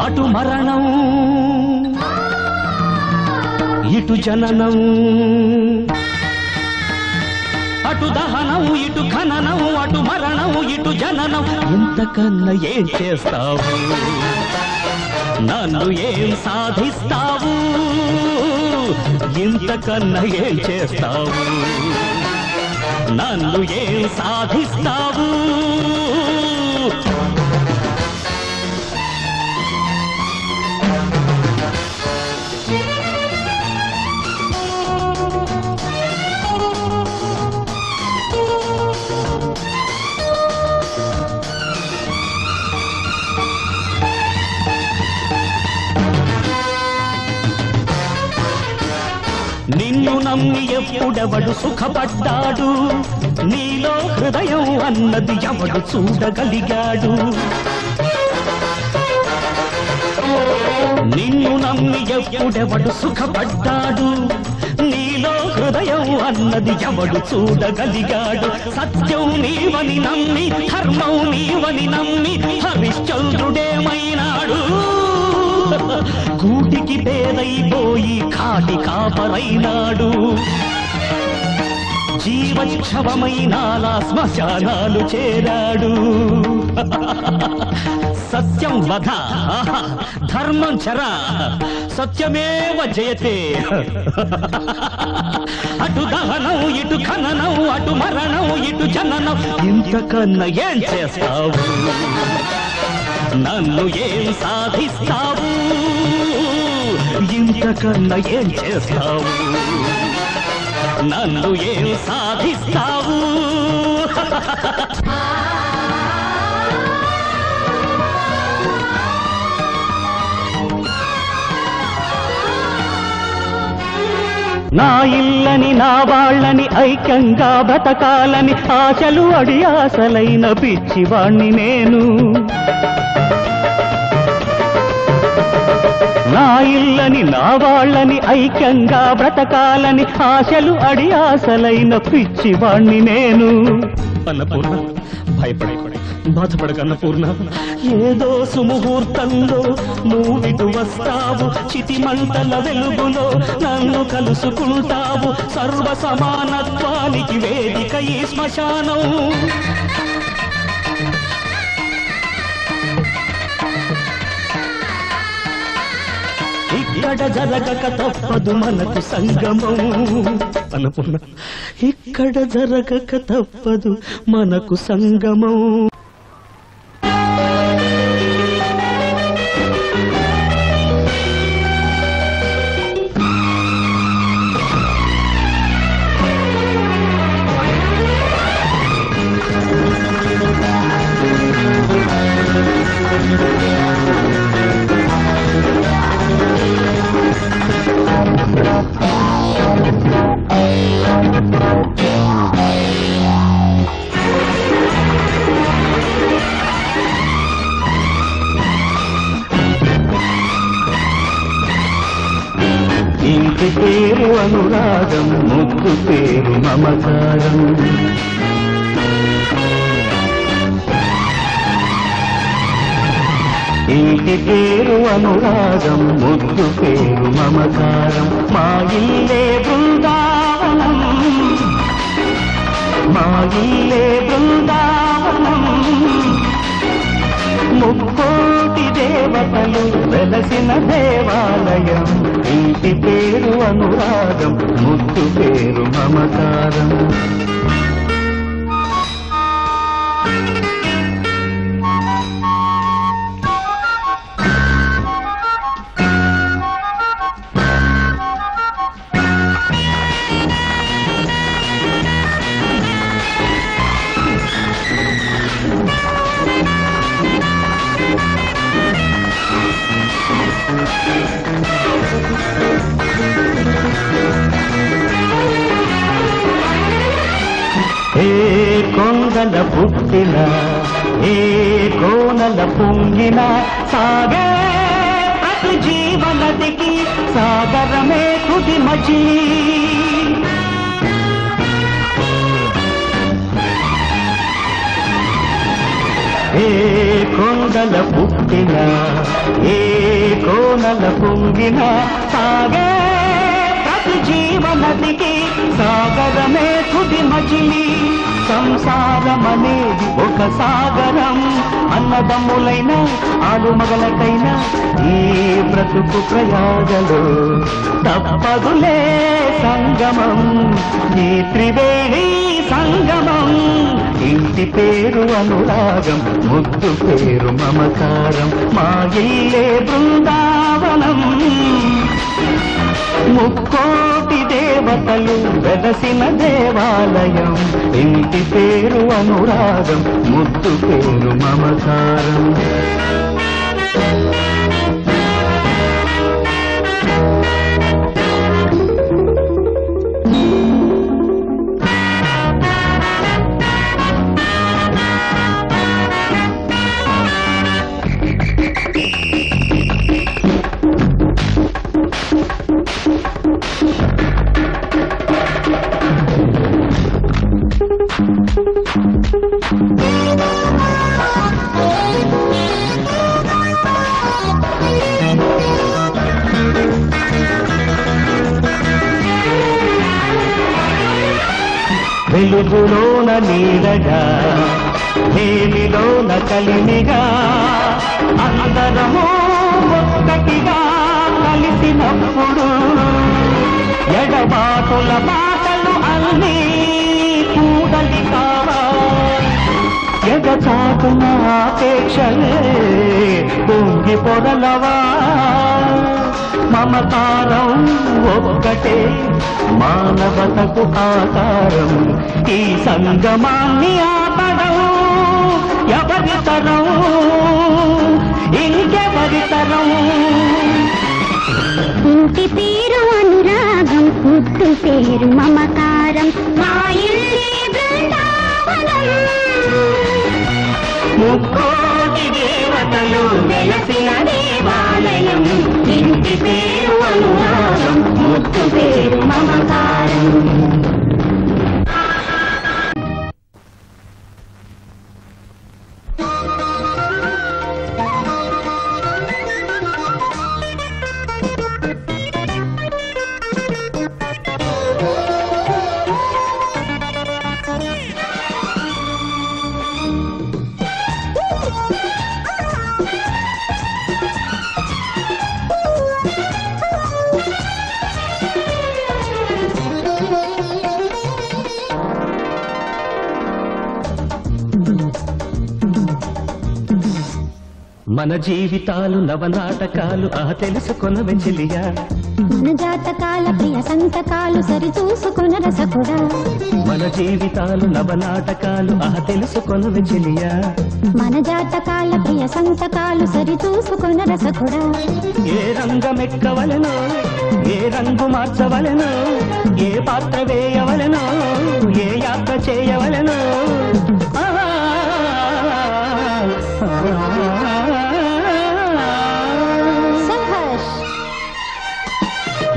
అటు మరణం ఇటు జననం, అటు దహనం ఇటు ఖననం, అటు మరణం ఇటు జననం. ఇంతకన్నా ఏం చేస్తావు, నన్ను ఏం సాధిస్తావు, ఇంతకన్నా ఏం చేస్తావు, నన్ను ఏం సాధిస్తావు. నిన్ను నమ్మి ఎప్పుడెవడు సుఖపడ్డాడు, నీలో హృదయం అన్నది ఎవడు చూడగలిగాడు. నిన్ను నమ్మి ఎప్పుడెవడు సుఖపడ్డాడు, నీలో హృదయం అన్నది ఎవడు చూడగలిగాడు. సత్యం నీవని నమ్మి ధర్మం నీవని నమ్మి హరిశ్చంద్రుడేమైనాడు. కూటికి పేదైపోయి కాటి కాపరైనాడు. జీవక్షవమైనాలా శ్మశానాలు చేరాడు. సత్యం వధ ధర్మం చర సత్యమేవ జయతే. అటు దహనం ఇటు ఖననం, అటు మరణం ఇటు జననం. ఇంతకన్నా ఏం చేస్తావు, నన్ను ఏం సాధిస్తావు, ఇంతకన్నా ఏం చేస్తావు, నన్ను ఏం సాధిస్తావు. నా ఇల్లని నా వాళ్ళని ఐక్యంగా బ్రతకాలని ఆశలు అడి ఆశలైన పిచ్చివాణ్ణి నేను. నా ఇల్లని నా వాళ్ళని ఐక్యంగా బ్రతకాలని ఆశలు అడి ఆశలైన పిచ్చివాణ్ణి నేను. అన్నపూర్ణ భయపడకూడదు, బాధపడక అన్నపూర్ణ. ఏదో సుముహూర్తంలో నువ్విటు వస్తావు, చితిమంటల వెలుగులో నన్ను కలుసుకుంటావు. సర్వ సమానత్వానికి వేదిక ఈ శ్మశానం. ఇక్కడ జరగక తప్పదు మనకు సంగమం. అన్నపూర్ణ, ఇక్కడ జరగక తప్పదు మనకు సంగమం. ఇంటి పేరు అనురాగం, ముద్దు పేరు మమకారం. ఇంటి పేరు అనురాగం, ముద్దు పేరు మమకారం. మా ఇల్లే బృందావనం, మా ఇల్లే బృందావనం. ముక్కోటి దేవతలు వెలసిన దేవాలయం. ఇంటి పేరు అనురాగం, ముద్దు పేరు మమకారం. ఏ కొండల పుట్టిన, ఏ కోనల పొంగిన, సాగే ప్రతి జీవనదికి సాగరమే తుది మచి. ఏ ఏ కొండల పుట్టిన ఏ కోనల పొంగిన సాగే ప్రతి జీవనదికి సాగరమే తుది మజిలి సంసారమనేది ఒక సాగరం అన్నదమ్ములైన ఆలుమగలకైన ఈ బ్రతుకు ప్రయాగలు తప్పదులే సంగమం ఈ త్రివేణి సంగమం ఇంటి పేరు అనురాగం ముద్దు పేరు మమకారం మా ఇల్లే బృందావనం ముక్కోటి దేవతలు వెలసిన దేవాలయం ఇంటి పేరు అనురాగం ముద్దు పేరు మమకారం వెలుగులోన నీడగా వేలిలోన కలిమిగా అందరము ఒక్కటిగా కలిసినప్పుడు ఎడబాటుల బాటలు అన్నీ కూడలి కావా ఎగచాటున ఆపేక్షలే పొంగి పొరలవా మమకారం ఒక్కటే మానవతకు ఆకారం ఈ సంగమాన్ని ఆపడం ఎవరి తరం ఇంకెవరి తరం ఇంటి పేరు అనురాగం ముద్దు పేరు మమకారం మా ఇల్లే బృందావనం ముక్కోటి దేవతలు వెలసిన దేవాలయం ఇంటి పేరు అనురాగం ముద్దు పేరు మమకారం మన జీవితాలు నవనాటకాలు తెలుసుకొనవే చెలియా మన జాతకాల ప్రియ సంతకాలు సరి చూసుకున్న రసకుడా మన జీవితాలు నవనాటకాలు తెలుసుకొనవే చెలియా మన జాతకాల ప్రియ సంతకాలు సరి చూసుకున్న రసకుడా ఏ రంగమెక్కవలెనో ఏ రంగు మార్చవలెనో ఏ పాత్ర వేయవలెనో ఏ యాత్ర చేయవలెనో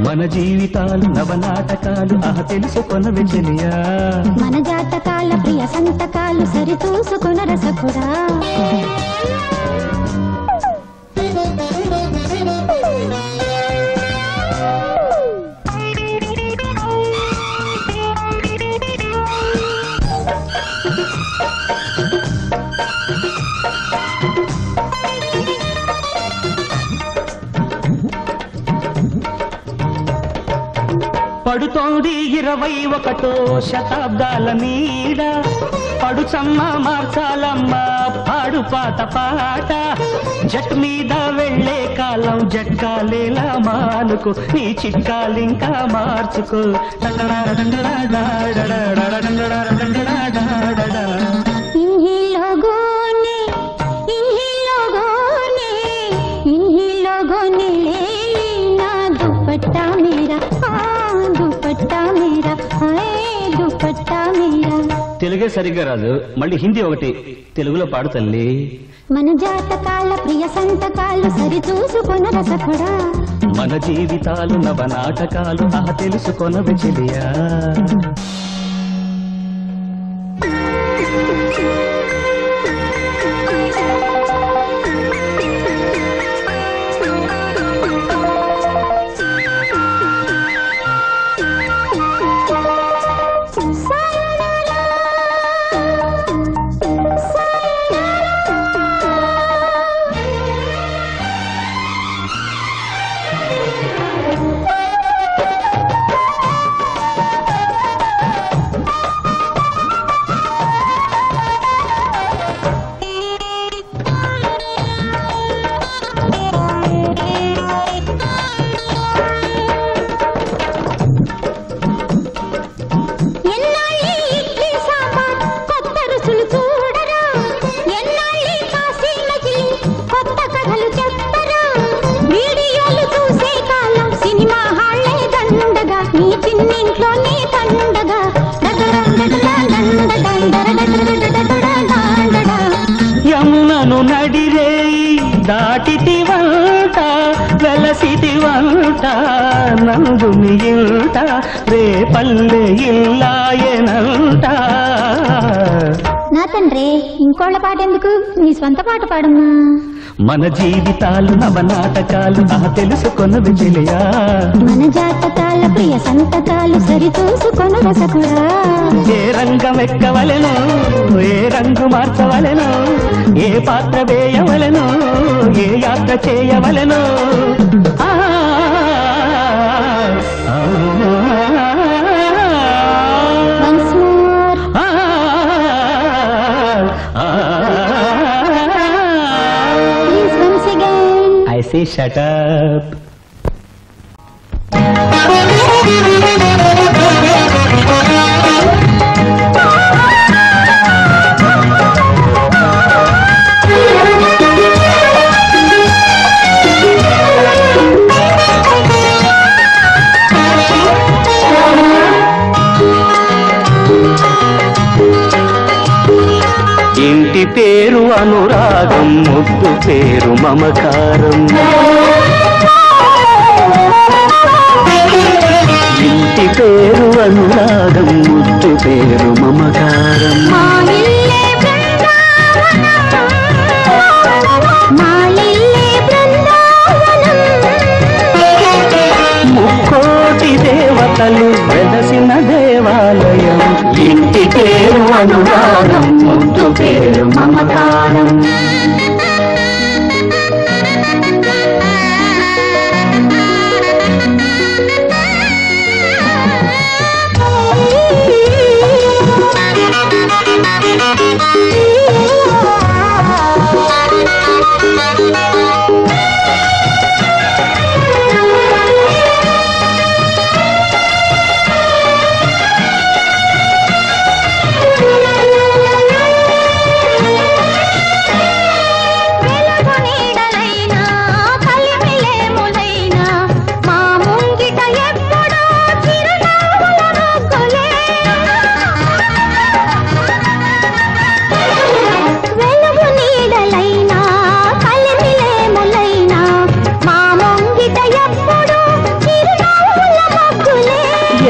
మన జీవితాలు నవనాటకాలు తెలుసుకొనవే చెలియా మన జాతకాల ప్రియ సంతకాలు సరి చూసుకున్న రసకుడా పడుతోంది 21వ శతాబ్దాల నీడ పడుచమ్మ మార్చాలమ్మ పాడు పాత పాట జట్ మీద వెళ్లే కాలం జట్కాలేలా మానుకో నీ చిట్కాలింకా మార్చుకో दुपट्टा मेरा हाय दुपट्टा मेरा తెలుగే సరిగ్గా రాదు మళ్ళీ హిందీ ఒకటి తెలుగులో పాడు తల్లి మన జాతకాల ప్రియ సంతకాలు సరి చూసుకొన రసకుడా మన జీవితాలు నవనాటకాలు తెలుసుకొనవే చెలియా అలసిటి వంట నందుని ఇంట రేపల్లె ఇల్లాయనంట. నా తండ్రి ఇంకోళ్ళ పాట ఎందుకు, నీ స్వంత పాట పాడమ్మా. మన జీవితాలు నవనాటకాలు తెలుసుకొనదు చెలియా. మన జాతకాల ప్రియ సంతకాలు సరి చూసుకొన రసకుడా. ఏ రంగం ఎక్కవలెను, ఏ రంగు మార్చవలెను, ఏ పాత్ర వేయవలెను, ఏ యాత్ర చేయవలెను. Once more. Please once again. I say shut up. ఇంటి పేరు అనురాగం, ముద్దు పేరు మమకారం. ఇంటి పేరు అనురాగం, ముద్దు పేరు మమకారం. ముక్కోటి దేవతలు వెలసిన దేవాలయం. ఇంటి పేరు అనురాగం, ముద్దు పేరు మమకారం.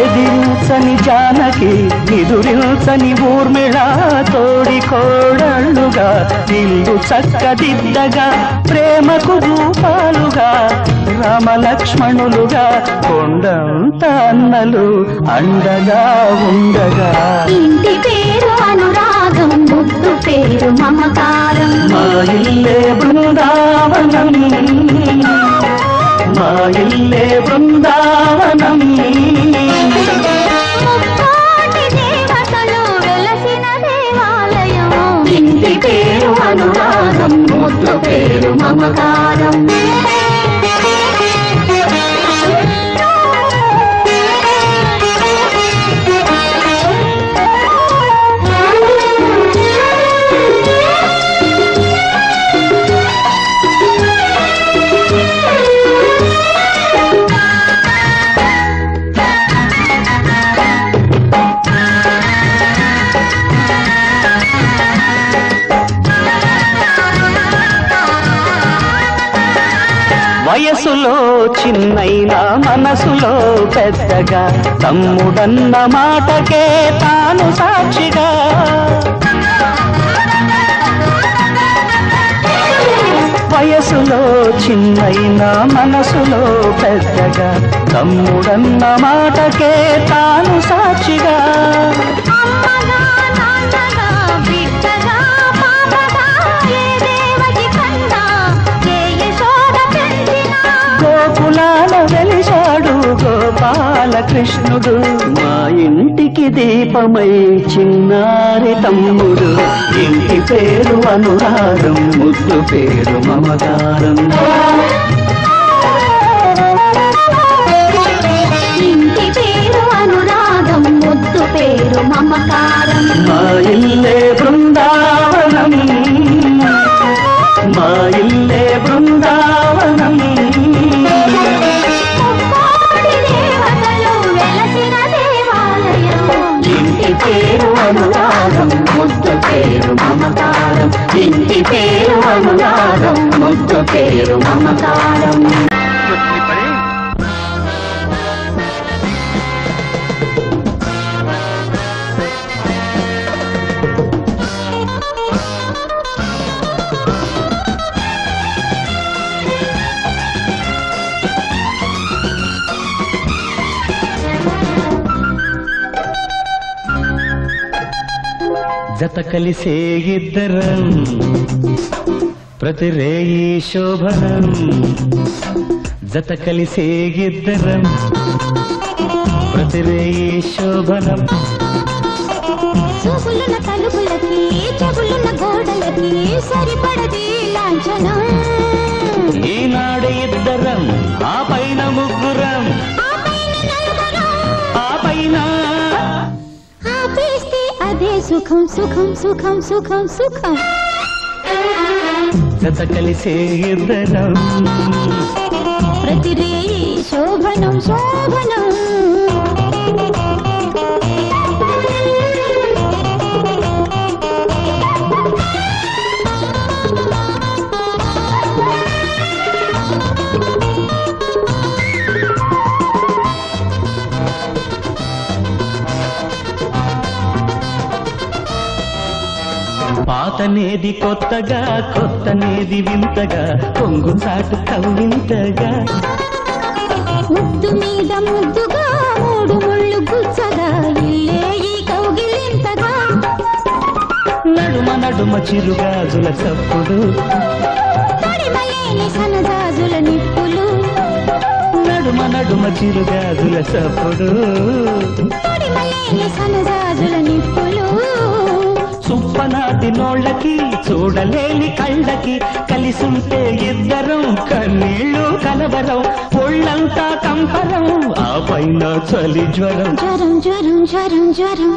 ఎదిరించని జానకి, ఎదురించని ఊర్మిళ, తోడి కోడళ్ళుగా ఇల్లు చక్కదిద్దగా, ప్రేమకు రూపాలుగా రామలక్ష్మణులుగా, కొండంత అన్నలు అండగా ఉండగా. ఇంటి పేరు అనురాగం, ముద్దు పేరు మమకారం. మా ఇల్లే బృందావనం, మా ఇల్లే బృందావనం. ముక్కోటి దేవతలు వెలసిన దేవాలయం. ఇంటి పేరు అనురాగం, ముద్దు పేరు మమకారం. వయసులో చిన్నైనా మనసులో పెద్దగా, తమ్ముడన్న మాటకే తాను సాక్షిగా. వయసులో చిన్నైనా మనసులో పెద్దగా, తమ్ముడన్న మాటకే తాను సాక్షిగా. గోకులాల వెలిశాడు గోపాలకృష్ణుడు, మా ఇంటికి దీపమై చిన్నారి తమ్ముడు. ఇంటి పేరు అనురాగం, ముద్దు పేరు మమకారం. ఇంటి పేరు అనురాగం, ముద్దు పేరు మమకారం. మా ఇల్లే బృందావనం, మా ఇల్లే బృందావనం. ఇంటి పేరు అనురాగం, ముద్దు పేరు మమకారం. ఇంటి పేరు అనురాగం, ముద్దు పేరు మమకారం. జత కలిసే ఇద్దరం ప్రతి రేయి శోభనం జత కలిసే ఇద్దరం ప్రతి రేయి శోభనం చూపులున్న తలుపులకి చెవులున్న గోడలకి సరిపడది లాంఛనం ఈనాడు ఇద్దరం ఆ పైన ముగ్గురం ఆ పైన ఆపేస్తే అదే సుఖం సుఖం సుఖం సుఖం సుఖం జత కలిసే ఇద్దరం ప్రతి రేయి శోభనం శోభనం పాతనేది కొత్తగా కొత్తనేది వింతగా కొంగు చాటు కవ్వింతగా ముద్దు మీద ముద్దుగా మూడు ముళ్ళు గుచ్చగా ఇల్లే ఈ కౌగిలింతగా నడుమ నడుమ చిరుగాజుల చప్పుడు తడిమలేని సనజాజుల నిప్పులు నడుమ నడుమ చిరుగాజుల చప్పుడు తడిమలేని సనజాజుల నిప్పులు సుప్పనాటి నోళ్ళకి చూడలేని కళ్ళకి కలిసుంటే ఇద్దరం కన్నీళ్ళు కలవరం ఒళ్ళంతా కంపరం ఆ పైన చలి జ్వరం జ్వరం జ్వరం జ్వరం జ్వరం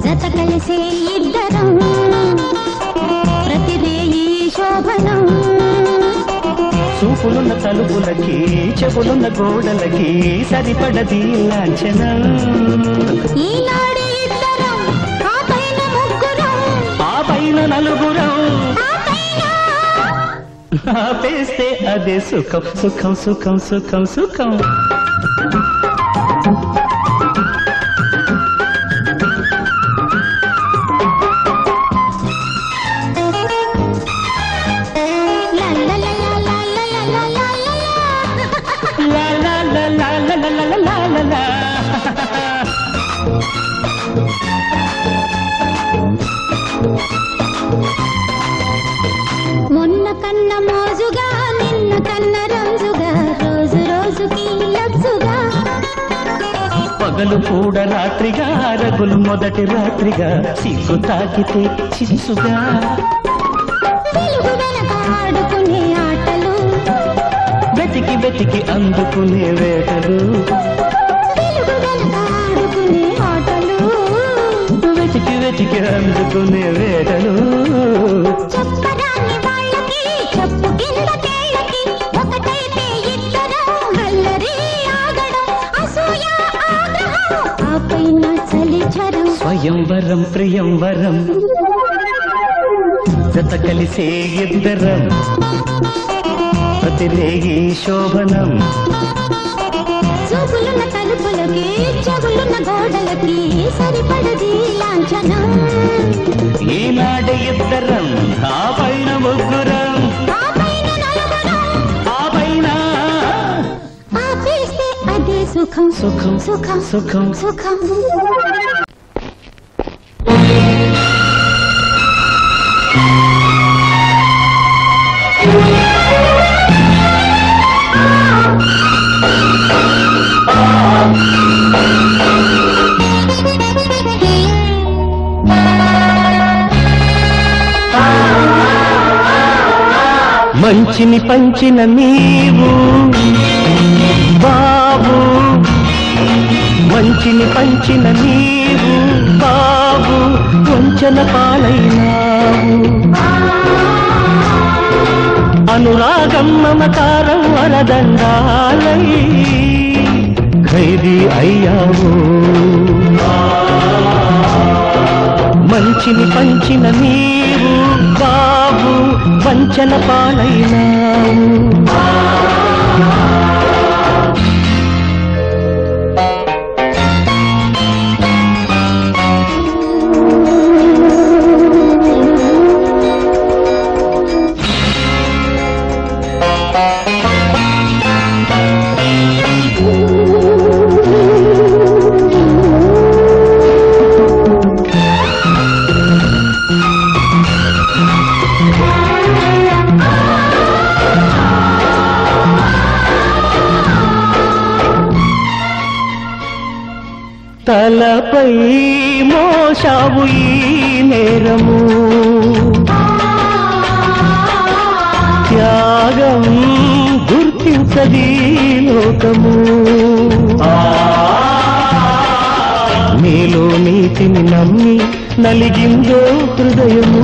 జత కలిసే ఇద్దరం ప్రతి రేయి శోభనం చూపులున్న తలుపులకి చెవులున్న గోడలకి సరిపడది లాంఛనం ఈనాడు ఇద్దరం ఆ పైన ముగ్గురం ఆ పైన నలుగురం ఆ పైన ఆపేస్తే అదే సుఖం సుఖం సుఖం సుఖం సుఖం మొన్న కన్న మోజుగా నిన్న కన్న రంజుగా రోజు రోజుకి లబ్జుగా పగలు కూడా రాత్రిగా రగులు మొదటి రాత్రిగా సిగ్గు తాకితే చిచ్చుగా వెలుగు వెనక ఆడుకునే ఆటలు వెతికి వెతికి అందుకునే వేటలు వెలుగు వెనక ఆడుకునే ఆటలు వెతికి వెతికి అందుకునే వేటలు చెప్పరాని వాళ్ళకి చెప్పు కింద తేళ్ళకి ఒకటైతే ఇద్దరం అల్లరి ఆగడం అసూయ ఆగ్రహం ఆ పైన చలి జ్వరం స్వయంవరం ప్రియంవరం జత కలిసే ఇద్దరం ప్రతి రేగి శోభనం చూపులున్న తలుపులకి చెవులున్న గోడలకి సరిపడది లాంఛనం ఈనాడు ఇద్దరం ఆ పైన ముగ్గురం ఆ పైన నలుగురం ఆ పైన ఆపేస్తే అదే సుఖం సుఖం సుఖం సుఖం సుఖం మంచిని పంచిన నీవు బాబు మంచిని పంచిన నీవు బాబు వంచన పాలైనావు అనురాగం మమకారం వరదండాలై ఖైదీ అయ్యావు మంచిని పంచిన నీవు బాబు వంచన పాలైనావు తలపై మోసావు ఈ నేరము త్యాగం గుర్తించది లోకము నీలో నీతిని నమ్మి నలిగిందో హృదయము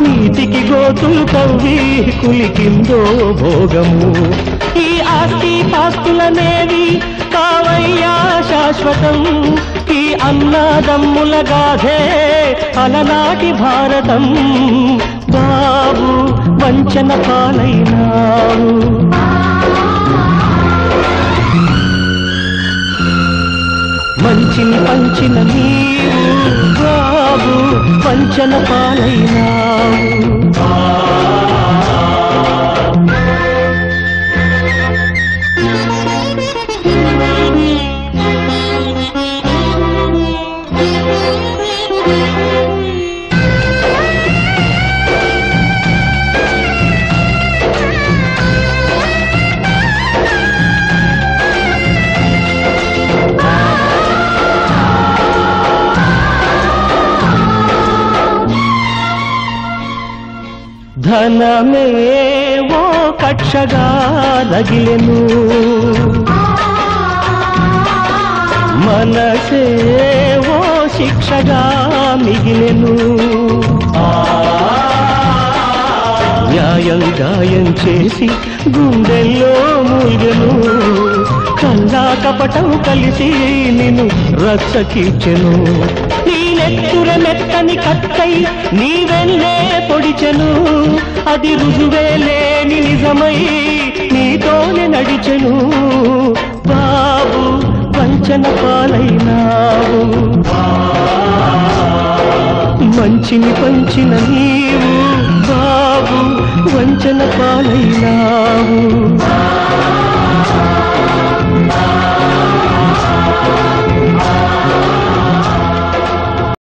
నీతికి గోతులు కవ్వి కులికిందో భోగము ఈ ఆస్తి పాస్తులనేవి కావయ్యా శాశ్వతం ఈ అన్నదమ్ముల గాథే అలనాటి భారతం బాబు వంచన పాలైనావు మంచిని పంచిన నీవు బాబు వంచన పాలైనావు ధనమే ఓ కక్షగా రగిలెను మనసే ఓ శిక్షగా మిగిలెను న్యాయం గాయం చేసి గుండెల్లో మూల్గెను కల్లా కపటం కలిసి నిన్ను రచ్చకీచెను నీ నెత్తుర మెత్తని కట్టై నీ వెన్నే పొడిచెను అది రుజువే లేని నిజమై నీతోనే నడిచెను బాబు వంచన పాలైనావు మంచిని పంచిన నీవు బాబు వంచన పాలైనావు